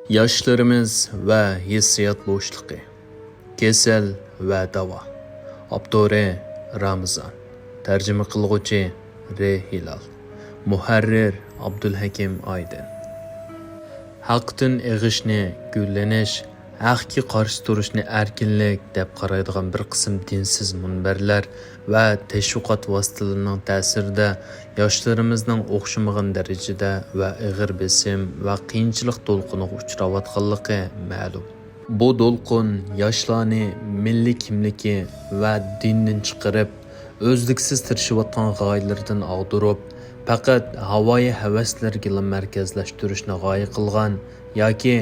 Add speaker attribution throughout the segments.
Speaker 1: Yoshlarimiz va hissiyot bo'shliqi. Kasal va davo. Abdore Ramazon. Tarjima qilguvchi Re Hilal. Muharrir Abdulhakim Aydin. Haqdan eg'ishni gullanish, haqqa qarshi turishni erkinlik deb qaraydigan bir qism dinsiz munbarlar va tashviqot vositalarining ta'sirida yoshlarimizning o'xshamagan darajada va ig'ir besim va qiyinchilik to'lqiniga uchrayotganligi ma'lum. Bu to'lqin yoshlarni milliy kimligi va dindan chiqarib, o'zliksiz tirishayotgan g'oyalardan og'dirib, faqat havoyi havaslarga markazlashtirishni g'oya qilgan yoki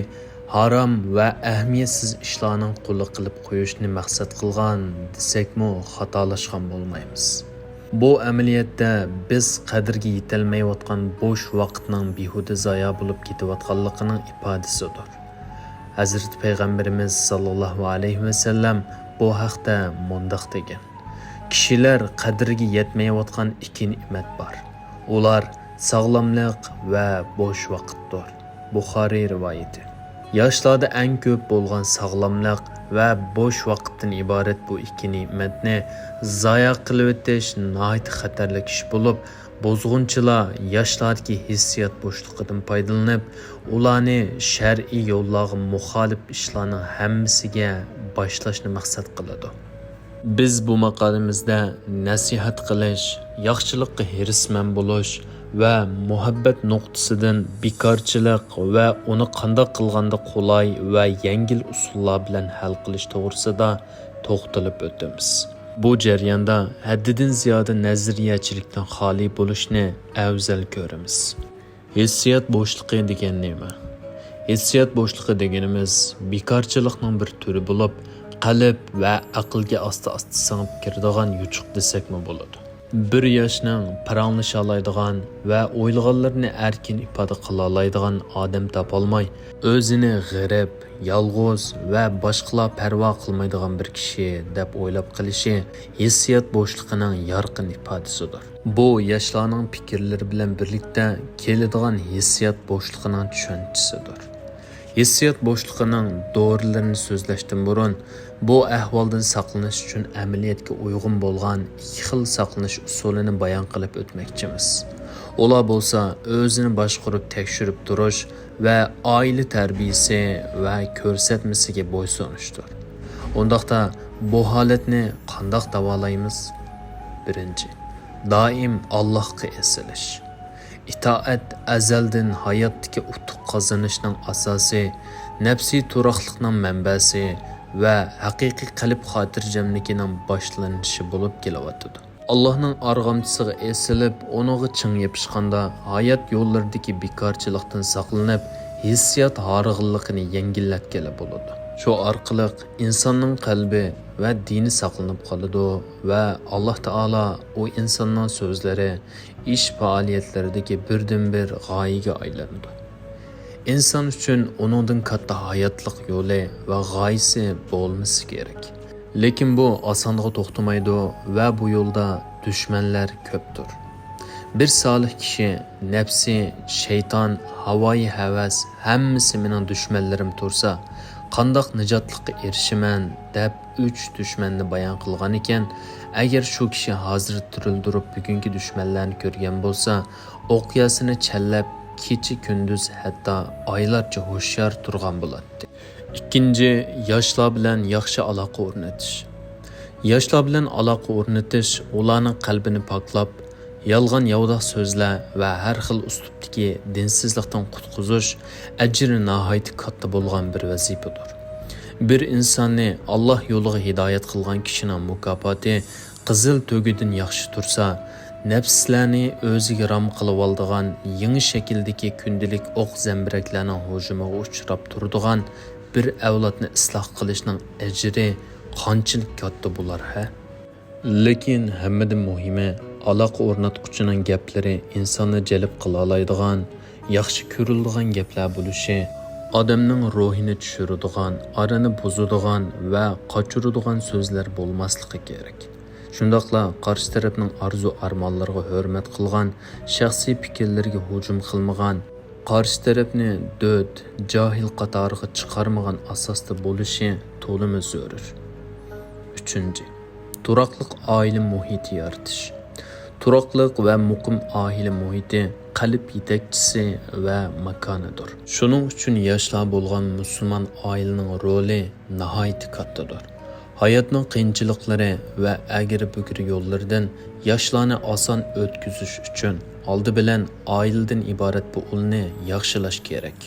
Speaker 1: harom va ahamiyatsiz ishlarning quli qilib qo'yishni maqsad qilgan desakmi xatolashgan bo'lmaymiz. Bu amaliyotda biz qadrga yetolmayotgan bo'sh vaqtning behuda zoya bo'lib ketayotganligining ifodasidir. Hazrat Payg'ambarimiz sallallohu alayhi vasallam bu haqda mundoq degan: kishilar qadriga yetmayotgan ikki ne'mat bor. Ular sog'lomlik va bo'sh vaqtdir. Buxoriy rivoyati. Yoshlarda eng ko'p bo'lgan sog'lomlik va bo'sh vaqtdan iborat bu ikki ne'matni zoya qilib o'tish nihoyat xatarli ish bo'lib, bozg'unchilar yoshlardagi hissiyot bo'shligidan foydalanib, ularni shar'iy yo'llarga muxolif ishlarning hammasiga boshlashni maqsad qiladi. Biz bu maqolamizda nasihat qilish, yaxshilikqa hirismand bo'lish va muhabbat nuqtasidan bekorchilik va uni qanday qilganda qulay va yengil usullar bilan hal qilish to'g'risida to'xtalib o'tamiz. Bu jarayonda haddidan ziyoda nazariyachilikdan xoli bo'lishni afzal ko'ramiz. Hissiyot bo'shliqi degan nima? Hissiyot bo'shliqi deganimiz bekorchilikning bir turi bo'lib, qalb va aqlga asta-asta singib kiradigan yuchuq desakmi bo'ladi. Bir yoshning paranglasha oladigan va o'ylaganlarini erkin ifoda qila oladigan odam topolmay, o'zini g'arib, yolg'iz va boshqalar parvo qilmaydigan bir kishi deb o'ylab qilishi hissiyot bo'shligining yorqin ifodasidir. Bu yoshlarning fikrlari bilan birlikda keladigan hissiyot bo'shligining tushunchasidir. Hissiyot bo'shligining dorilarini so'zlashdan burun bu ahvoldan saqlanish uchun amaliyotga uyg'un bo'lgan ikki xil saqlanish usulini bayon qilib o'tmoqchimiz. Ular bo'lsa o'zini boshqarib tekshirib turish va oila tarbiyasi va ko'rsatmasiga bo'ysunishdir. Undaqda bu holatni qanday davolaymiz? Birinchi, doim Allohga esilish. İtaat azaldan hayotdagi utuq qozonishning asosi, nafsiy turaqlikning manbasi va haqiqiy qalb xotirjamligining boshlanishi bo'lib kelyapti. Allohning arg'amchisiga esilib, uninga ching yopishganda hayot yo'llaridagi bekorchilikdan saqlanib, hissiyot horig'inligini yengillab kela bo'ladi. Shu orqali insonning qalbi va dini saqlanib qoladi va Alloh taolo u insonning so'zlari, ish faoliyatlaridagi birdan-bir g'oyaga aylanadi. İnsan uchun uningdan katta hayotlik yo'li va g'oyasi bo'lmasi kerak. Lekin bu osonga to'xtamaydi va bu yo'lda dushmanlar ko'pdir. Bir solih kishi nafsi, shayton, havoyi havas hammasi mening dushmanlarim tursa, qandoq nijotlikqa erishiman deb 3 dushmanni bayon qilgan ekan, agar shu kishi hozir tirildirib bugungi dushmanlarni ko'rgan bo'lsa, o'qiyasini challab kecha kunduz hatto oylarcha hushyor turgan bo'ladi. Ikkinchi, yoshlar bilan yaxshi aloqa o'rnatish. Yoshlar bilan aloqa o'rnatish ularning qalbini poklab, yolg'on yovdoq so'zlar va har xil uslubdagi dinsizlikdan qutqizish ajri nihoyat katta bo'lgan bir vazifadir. Bir insonni Alloh yo'liga hidoyat qilgan kishining mukofoti qizil to'gidan yaxshi tursa, nafslarni o'ziga ram qilib oladigan yangi shakldagi kundalik o'q zambiraklarning hujumiga uchrab turadigan bir avlodni isloh qilishning ajri qanchalik katta bo'lar ha? Lekin hammadan muhimi, aloqa o'rnatquchining gaplari insonni jalb qila oladigan, yaxshi ko'riladigan gaplar bo'lishi, odamning ruhini tushiradigan, arani buzadigan va qochiradigan so'zlar bo'lmasligi kerak. Shundaqla qarshi tarafning arzu armonlariga hurmat qilgan, shaxsiy fikrlarga hujum qilmagan, qarshi tarafni död, jahil qatoriga chiqarmagan asosda bo'lishi to'limi zarur. 3. Turaqliq oila muhiti yaratish. Turaqliq va muqim oila muhiti qalb yetakchisi va makonidir. Shuning uchun yoshlar bo'lgan musulmon oilaning roli nihoyatda kattadir. Hayotning qiyinchiliklari va agri-bugri yo'llaridan yoshlarni oson o'tkazish uchun oldi bilan oiladan iborat bu ulni yaxshilash kerak.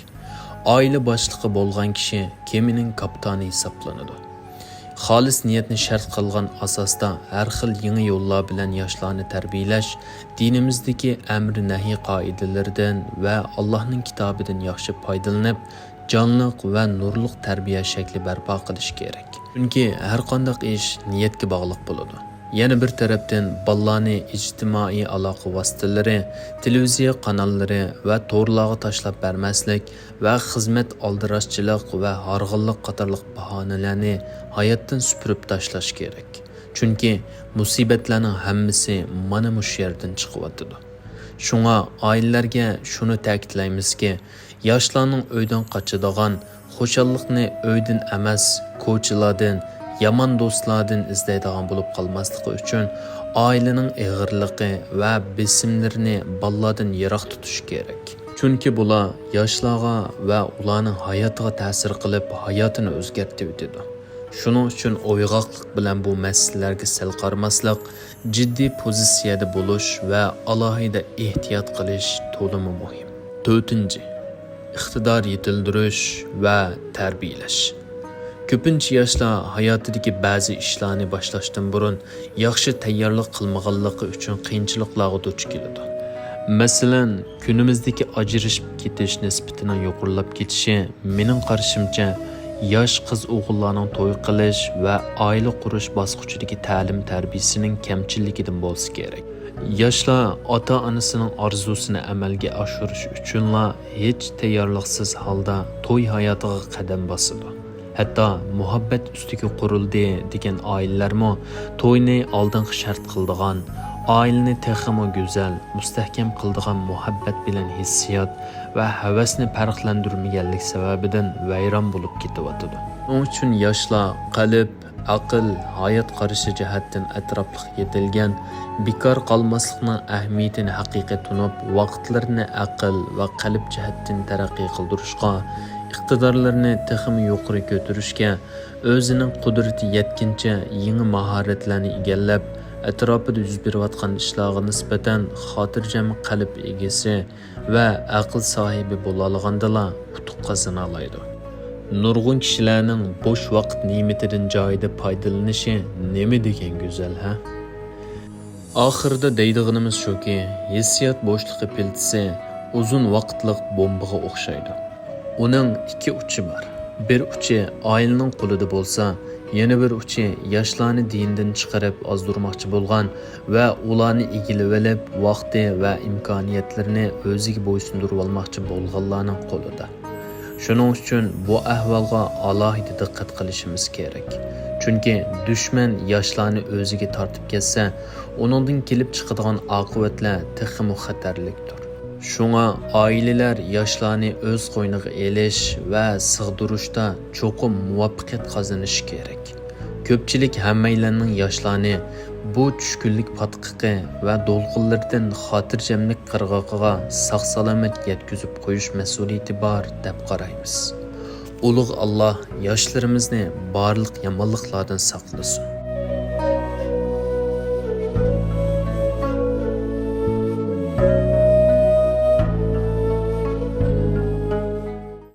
Speaker 1: Oila boshlig'i bo'lgan kishi kemining kapitani hisoblanadi. Xolis niyatni shart qilgan asosda har xil yangi yo'llar bilan yoshlarni tarbiyalash dinimizdagi amr-nahiy qoidalaridan va Allohning kitobidan yaxshi foydalanib, jonliq va nurliq tarbiya shakli barpo qilish kerak. Chunki har qanday ish niyatga bog'liq bo'ladi. Yana bir tarafdan bolalarni ijtimoiy aloqa vositalari, televiziya kanallari va to'rlarga tashlab bermaslik va xizmat aldirashchilik va harg'inlik qatorliq bahonalarni hayotdan supurib tashlash kerak. Chunki musibatlarning hammasi mana mush yerdan chiqyotidi. Shunga oilalarga shuni ta'kidlaymizki, yoshlarning uydan qochadigan, xushalliqni uydan emas, ko'chalardan, yomon do'stlardan izlaydigan bo'lib qolmasligi uchun oilaning ig'irligi va besimlarini bolalardan yiroq tutish kerak. Chunki bular yoshlarga va ularning hayotiga ta'sir qilib, hayotini o'zgartirib o'tadi. Shuning uchun o'yg'oqlik bilan bu masalalarga sal qaramaslik, jiddiy pozitsiyada bo'lish va alohida ehtiyot qilish to'limi muhim. 4. Iqtidor yetildirish va tarbiyalash. Ko'pincha yoshlar hayotidagi ba'zi ishlarni boshlashdan burun yaxshi tayyorlik qilmaganligi uchun qiyinchiliklarga duch keladi. Masalan, kunimizdagi ajrashib ketish nisbatining yuqorilab ketishi mening qarashimcha yosh qiz-o'g'illarning to'y qilish va oila qurish bosqichidagi ta'lim-tarbiyasining kamchiligidan bo'lsa kerak. Yoshlar ota-onasining orzusini amalga oshirish uchunla hech tayyorliksiz holda to'y hayotiga qadam bosadi. Hatto muhabbat ustiga qurildi degan oilalarmi to'yni oldingi shart qildigan, oilani texmo go'zal, mustahkam qildigan muhabbat bilan hissiyot va havasni farqlantirmaganlik sababidan vayron bo'lib ketyotidi. Uning uchun yoshlar qalb, aql, hayot qarashi jihatdan atrofli yetilgan, bekor qolmaslikning ahamiyatini haqiqiy tunib, vaqtlarini aql va qalb jihatdan taraqqiy qildirishga, iqtidorlarni texmi yuqori ko'tarishga, o'zining qudrati yetkincha yangi mahoratlarni egallab, atrofida yuz berayotgan ishlarga nisbatan xotirjam qalb egasi va aql sohibi bo'la olgandala utuq qozona oladi. Nurg'un kishilarning bo'sh vaqt ne'matidan joyida foydalanishi nima degan go'zal, ha? Oxirida deydiganimiz shuki, hissiyot bo'shliqi piltisi uzun vaqtliq bombaga o'xshaydi. Uning ikki uchi bor. Bir uchi oilaning qo'lida bo'lsa, yana bir uchi yoshlarni dindan chiqarib ozdirmoqchi bo'lgan va ularni egilib olib, vaqti va imkoniyatlarini o'ziga bo'ysundirib olmoqchi bo'lganlarning qo'lida. Shuning uchun bu ahvolga alohida diqqat qilishimiz kerak. Chunki dushman yoshlarni o'ziga tortib kelsa, uningdan kelib chiqadigan oqibatlar texmi xatarlikdir. Shunga oilalar yoshlarni o'z qo'yniga elish va sig'dirishda cho'qim muvaffaqiyat qozonishi kerak. Ko'pchilik hammaylarning yoshlarni bu tushkunlik patqiqi va do'lqinlardan xotirjamlik qirg'og'iga sog'-salomat yetkazib qo'yish mas'uliyati bor deb qaraymiz. Ulug' Alloh yoshlarimizni barliq yomonliklardan saqlasin.